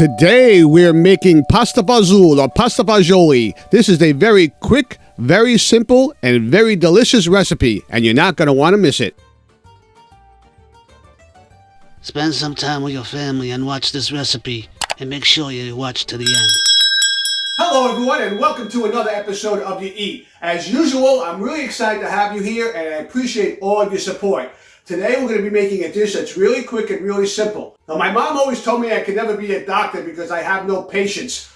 Today we're making pasta Fazool or pasta Fagioli. This is a very quick, very simple, and very delicious recipe, and you're not going to want to miss it. Spend some time with your family and watch this recipe, and make sure you watch to the end. Hello everyone, and welcome to another episode of YaEat. As usual, I'm really excited to have you here, and I appreciate all of your support. Today we're going to be making a dish that's really quick and really simple. Now, my mom always told me I could never be a doctor because I have no patience,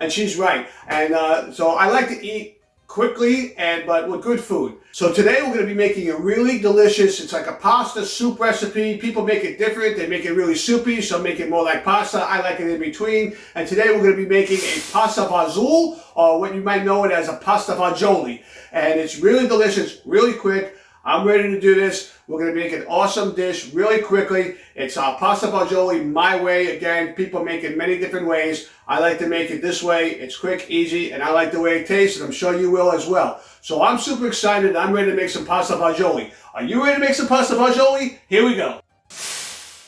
and she's right. And so I like to eat quickly, but with good food. So today we're going to be making a really delicious, it's like a pasta soup recipe. People make it different. They make it really soupy, some make it more like pasta. I like it in between. And today we're going to be making a pasta Fazool, or what you might know it as a pasta Fagioli. And it's really delicious, really quick. I'm ready to do this. We're going to make an awesome dish really quickly. It's pasta Fagioli my way. Again, people make it many different ways. I like to make it this way. It's quick, easy, and I like the way it tastes, and I'm sure you will as well. So I'm super excited. I'm ready to make some pasta Fagioli. Are you ready to make some pasta Fagioli? Here we go.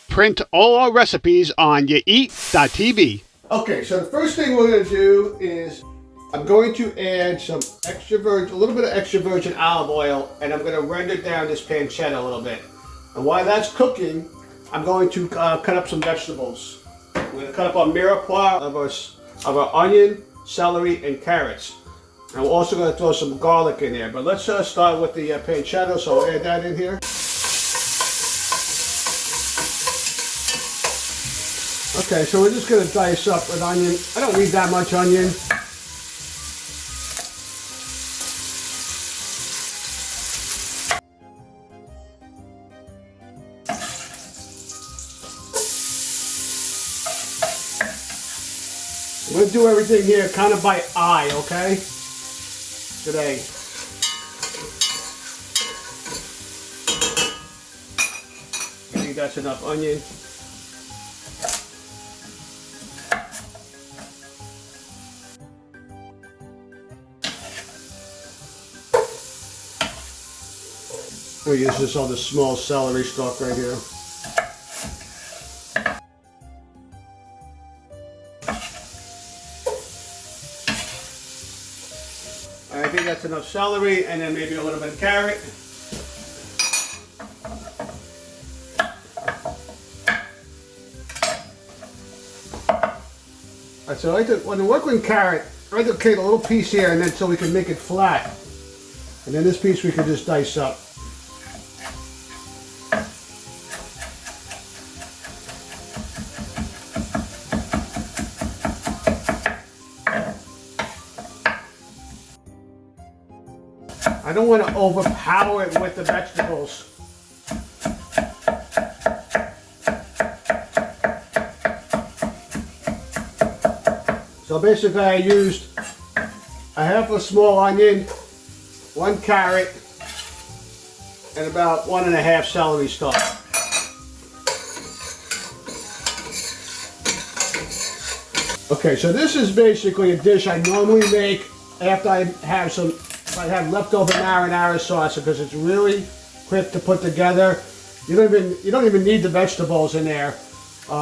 Print all our recipes on YaEat.tv. Okay, so the first thing we're going to do is I'm going to add some extra virgin, a little bit of extra virgin olive oil, and I'm going to render down this pancetta a little bit. And while that's cooking, I'm going to cut up some vegetables. We're going to cut up our mirepoix of our onion, celery, and carrots. And we're also going to throw some garlic in there. But let's start with the pancetta, so I'll add that in here. Okay, so we're just going to dice up an onion. I don't need that much onion. We're going to do everything here kind of by eye, okay? Today. I think that's enough onion. We'll use this on the small celery stalk right here. I think that's enough celery, and then maybe a little bit of carrot. Alright, so when I work with carrot, I like to create a little piece here, and then so we can make it flat. And then this piece we can just dice up. I don't want to overpower it with the vegetables. So basically I used a half a small onion, 1 carrot, and about 1.5 celery stalk. Okay, so this is basically a dish I normally make after I have leftover marinara sauce because it's really quick to put together. You don't even need the vegetables in there.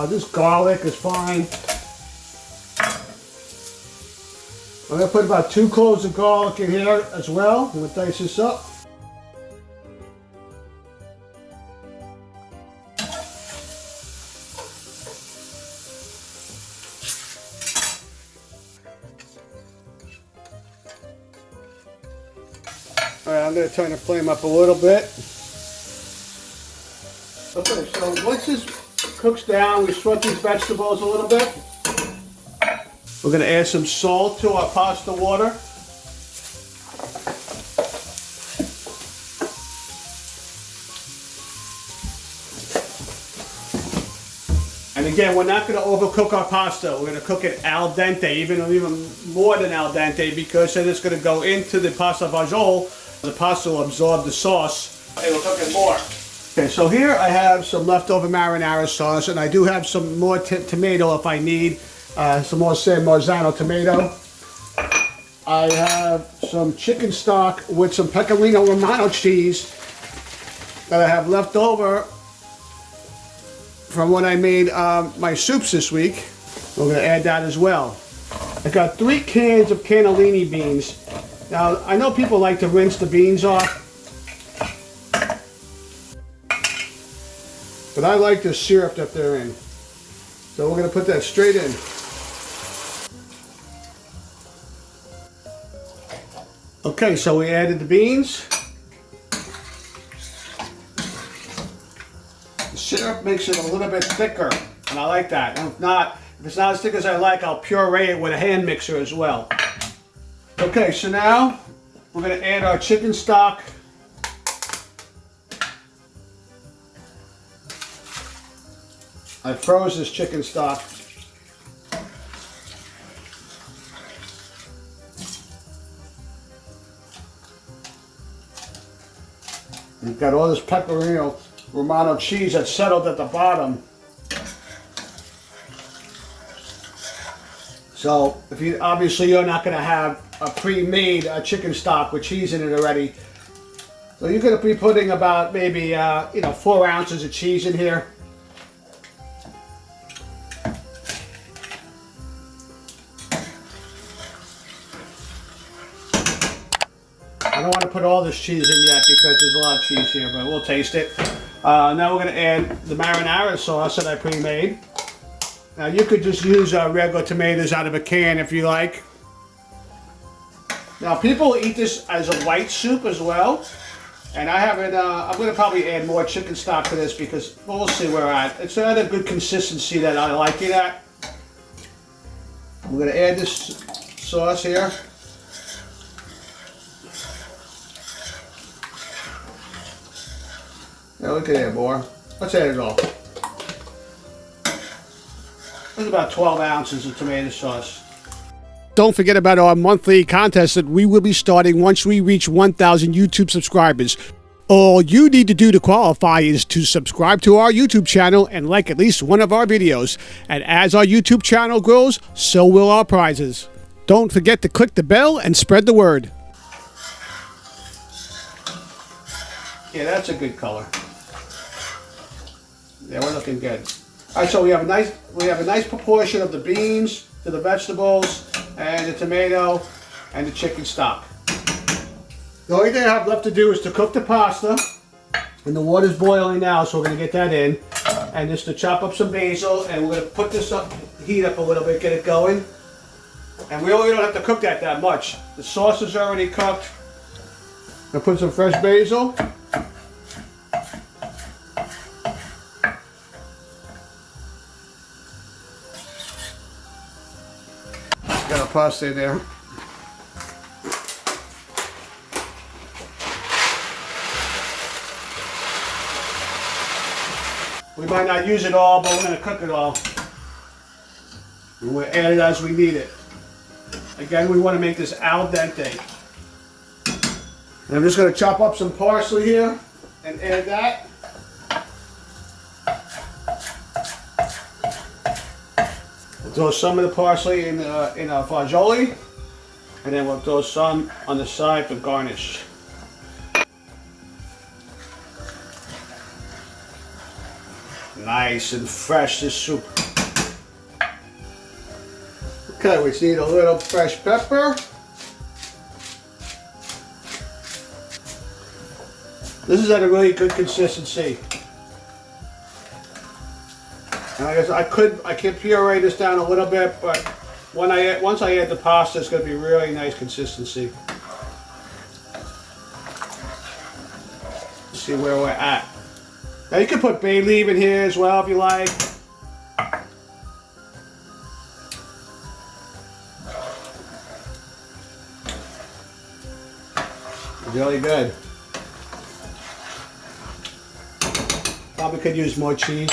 This garlic is fine. I'm going to put about 2 cloves of garlic in here as well. I'm going to dice this up. Alright, I'm going to turn the flame up a little bit. Okay, so once this cooks down, we sweat these vegetables a little bit. We're going to add some salt to our pasta water. And again, we're not going to overcook our pasta. We're going to cook it al dente, even more than al dente, because then it's going to go into the pasta Fagioli. The pasta will absorb the sauce. It will cook it more. Okay, so here I have some leftover marinara sauce, and I do have some more tomato if I need. Some more San Marzano tomato. I have some chicken stock with some Pecorino Romano cheese that I have left over from when I made my soups this week. We're going to add that as well. I got 3 cans of cannellini beans. Now, I know people like to rinse the beans off, but I like the syrup that they're in. So we're going to put that straight in. Okay, so we added the beans. The syrup makes it a little bit thicker, and I like that. And if it's not as thick as I like, I'll puree it with a hand mixer as well. Okay, so now we're going to add our chicken stock. I froze this chicken stock. We've got all this Pecorino Romano cheese that's settled at the bottom. So, obviously you're not going to have a pre-made chicken stock with cheese in it already. So you're going to be putting about maybe 4 ounces of cheese in here. I don't want to put all this cheese in yet because there's a lot of cheese here, but we'll taste it. Now we're going to add the marinara sauce that I pre-made. Now you could just use regular tomatoes out of a can if you like. Now people eat this as a white soup as well. And I haven't, I'm going to probably add more chicken stock to this because we'll see where we're at. It's at a good consistency that I like it at. I'm going to add this sauce here. Now we can add more. Let's add it all. There's about 12 ounces of tomato sauce. Don't forget about our monthly contest that we will be starting once we reach 1,000 YouTube subscribers. All you need to do to qualify is to subscribe to our YouTube channel and like at least one of our videos. And as our YouTube channel grows, so will our prizes. Don't forget to click the bell and spread the word. Yeah, that's a good color. Yeah, we're looking good. All right, so we have a nice proportion of the beans to the vegetables and the tomato and the chicken stock. The only thing I have left to do is to cook the pasta, and the water's boiling now, so we're going to get that in, and just to chop up some basil, and we're going to put this up, heat up a little bit, get it going. And we really don't have to cook that much. The sauce is already cooked. I'm going to put some fresh basil. Got a pasta in there. We might not use it all, but we're going to cook it all. And we'll add it as we need it. Again, we want to make this al dente. And I'm just going to chop up some parsley here and add that. We'll throw some of the parsley in a fagioli, and then we'll throw some on the side for garnish. Nice and fresh, this soup. Okay, we just need a little fresh pepper. This is at a really good consistency. And I guess I can puree this down a little bit, but once I add the pasta, it's going to be really nice consistency. Let's see where we're at. Now you can put bay leaf in here as well if you like. Really good. Probably could use more cheese.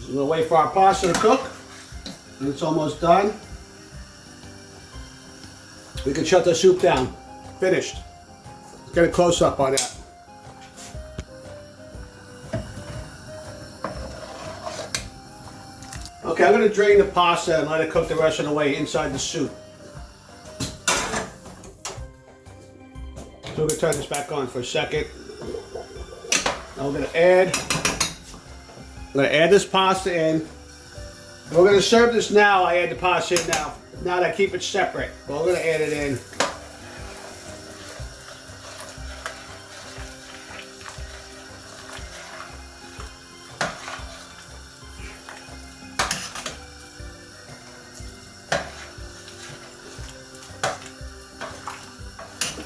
We'll wait for our pasta to cook, and it's almost done. We can shut the soup down. Finished. Let's get a close-up on that. Okay, I'm going to drain the pasta and let it cook the rest of the way inside the soup. So we're going to turn this back on for a second. Now we're going to add this pasta in. We're going to serve this now. I add the pasta in now. Now that I keep it separate. Well, we're going to add it in.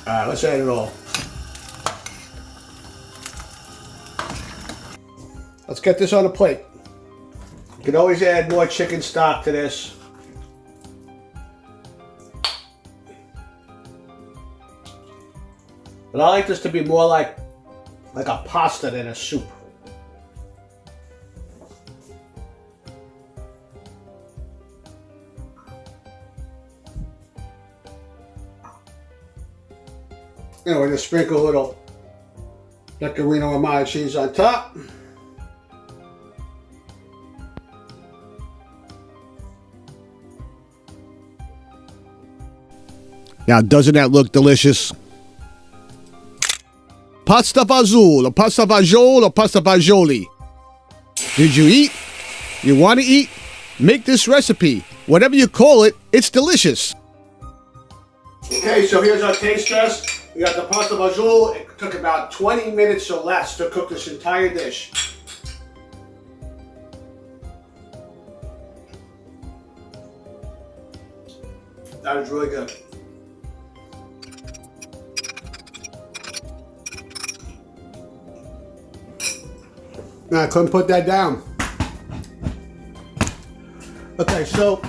Alright, let's add it all. Let's get this on a plate. You can always add more chicken stock to this. But I like this to be more like a pasta than a soup. And we're going to sprinkle a little Pecorino Romano cheese on top. Now, doesn't that look delicious? Pasta Fazool, or pasta Fagioli, or pasta Fagioli. Did you eat? You want to eat? Make this recipe. Whatever you call it, it's delicious. Okay, so here's our taste test. We got the pasta Fazool. It took about 20 minutes or less to cook this entire dish. That was really good. No, I couldn't put that down. Okay, so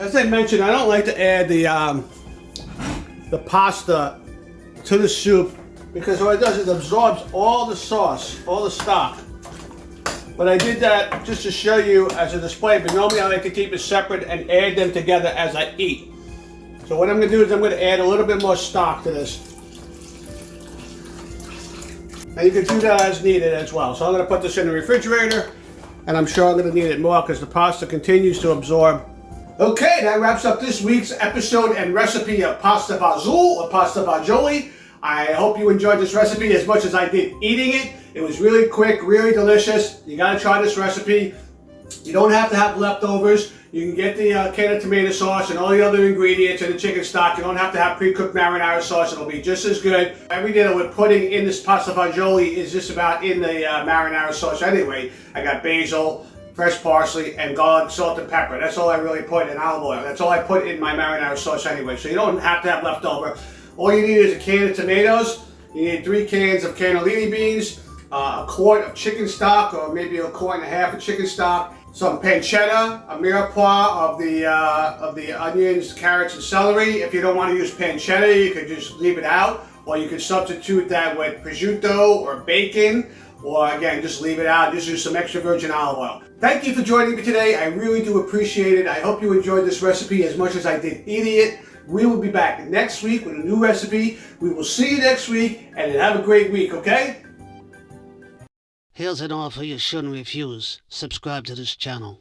as I mentioned, I don't like to add the pasta to the soup because what it does is it absorbs all the sauce, all the stock. But I did that just to show you as a display, but normally I like to keep it separate and add them together as I eat. So what I'm going to do is I'm going to add a little bit more stock to this. And you can do that as needed as well. So I'm going to put this in the refrigerator, and I'm sure I'm going to need it more because the pasta continues to absorb. Okay, that wraps up this week's episode and recipe of pasta Fazool or pasta Fagioli. I hope you enjoyed this recipe as much as I did eating it. It was really quick, really delicious. You got to try this recipe. You don't have to have leftovers. You can get the can of tomato sauce and all the other ingredients and the chicken stock. You don't have to have pre-cooked marinara sauce. It'll be just as good. Everything that we're putting in this pasta Fagioli is just about in the marinara sauce anyway. I got basil, fresh parsley, and garlic, salt, and pepper. That's all I really put in olive oil. That's all I put in my marinara sauce anyway. So you don't have to have leftover. All you need is a can of tomatoes. You need 3 cans of cannellini beans, a quart of chicken stock, or maybe a quart and a half of chicken stock, some pancetta, a mirepoix of the onions, carrots, and celery. If you don't want to use pancetta, you could just leave it out, or you could substitute that with prosciutto or bacon, or again, just leave it out. Just use some extra virgin olive oil. Thank you for joining me today. I really do appreciate it. I hope you enjoyed this recipe as much as I did eating it. We will be back next week with a new recipe. We will see you next week, and have a great week, okay? Here's an offer you shouldn't refuse. Subscribe to this channel.